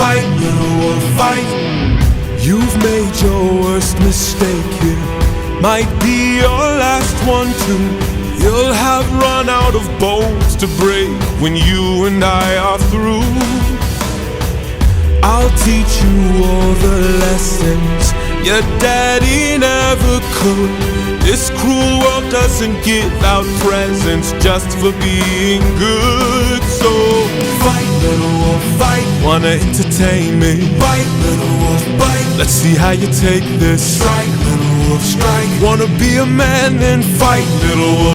fight, little wolf, fight. You've made your worst mistake here, might be your last one too. You'll have run out of bones to break when you and I are through. I'll teach you all the lessons your daddy never could. This cruel world doesn't give out presents just for being good. So fight, little wolf, fight. Wanna entertain me? Fight, little wolf, bite. Let's see how you take this. Strike, little wolf, strike. Wanna be a man? Then fight, little wolf.